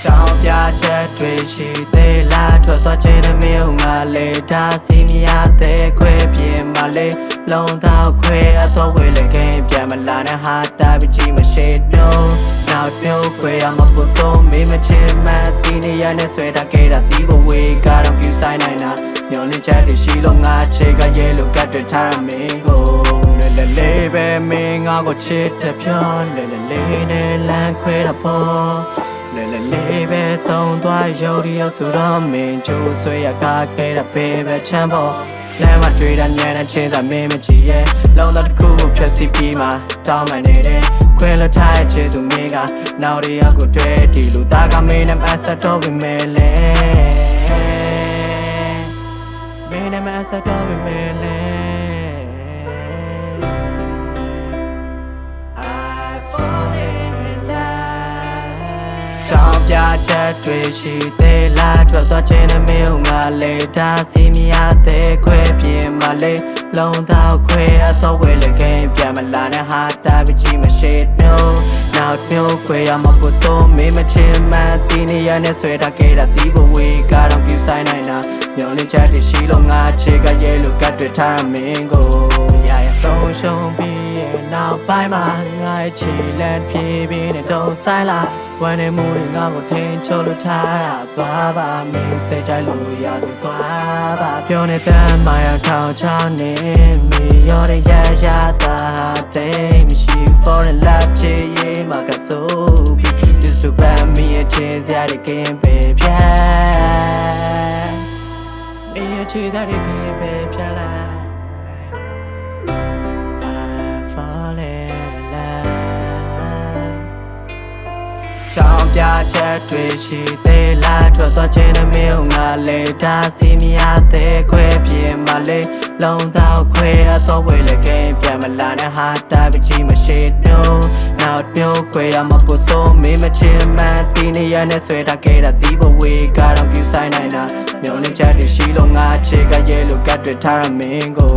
ကြောင်ပြချက်တွေရှိသေးလားထွက်သွားခြင်းနဲ့မယုံငါလေဒါစီမရတဲ့ခွဲပြင်းမလေးလုံးတော့ခွဲအသောဝေးလေခင်ပြန်မလာနဲ့ဟာတာပကြီးမရှိတော့နောက်မျိုးခွဲရမဖို့ဆုံးမေးမချင်မှတီးနေရနဲ့ဆွဲတာခဲ့တာတီးဖို့ဝေးကတော့ကျူဆိုင်နိုင်တာမျောလင်းချက်တွေရှိလို့ငါချေကရဲလို့ကတ်တွေထားရမင်းကိုလေလေလေးပဲမင်းငါကိုချစ်တဲ့ဖြောလေလေလေးနဲ့လမ်းခွဲတာပေါ့လေလေလေးပဲတုံးသွားရုပ်ရဆိုတော့မင်းကျိုးဆွဲရကားခဲ့တဲ့ဘေးပဲချမ်းဖို့လမ်းမှာတွေ့တာညံတဲ့ချင်းစာမင်းမကြည့်ရဲ့လုံးသားတစ်ခုကိုဖြတ်စီပြီးမှတောင်းမှန်နေတယ်ခွဲလို့ထားတဲ့ချေသူမင်းကနောက်ရကိုတွေ့ဒီလူသားကမင်းနဲ့အဆက်တော့ပြီမဲလေမင်းနဲ့အဆက်တော့ပြီမဲလေကြောင်ပြချက်တွေရှိသေးလားထွက်သွားခြင်းနဲ့မယုံငါလေဒါစီမရတဲ့ခွဲပြင်းမလေးလုံးတော့ခွဲအသောဝေးလေခင်ပြန်မလာနဲ့ဟာတာပကြီးမရှိတော့နောက်မျိုးခွဲရမဖို့ဆုံးမေးမချင်မှတီးနေရနဲ့ဆွဲတာခဲ့တာတီးဖို့ဝေးကတော့ကျူဆိုင်နိုင်တာမျောလင်းချက်တွေရှိလို့ငါချေကရဲလို့ကတ်တွေထားရမင်းကိုရရဆုံးရှုံးပြီးရဲ့နောက်ပိုင်းမှာငါချီလန့်ပြေးပြီးနဲ့တုံးဆိုင်လာဝမ်းနေမှုတွေငါကိုထိန်ချိုးလို့ထားတာသွားပါမင်းစိတ်ကြိုက်လို့ရသူသွားပါပြောနေတဲ့မာယာထောင်ချောင်းနေမိရောတဲ့ရရတာတဲ့မရှိ for the love ချေရေးမှာကဆိုပြီးဒီစပန်မီရဲ့ချေစရာတွေကင်းပဲဖြတ်နေရဲ့ချေစရာတွေကင်းပဲဖြတ်လာ ကြောင်ပြချက်တွေရှိသေးလားထွက်သွားခြင်းနဲ့မယုံငါလေဒါစီမရတဲ့ခွဲပြင်းမလေးလုံးတော့ခွဲအသောဝေးလေခင်ပြန်မလာနဲ့ဟာတာပကြီးမရှိတော့နောက်မျိုးခွဲရမဖို့ဆုံးမေးမချင်မှတီးနေရနဲ့ဆွဲတာခဲ့တာတီးဖို့ဝေးကတော့ကျူဆိုင်နိုင်တာမျောလင်းချက်တွေရှိလို့ငါချေကရဲလို့ကတ်တွေထားရမင်းကို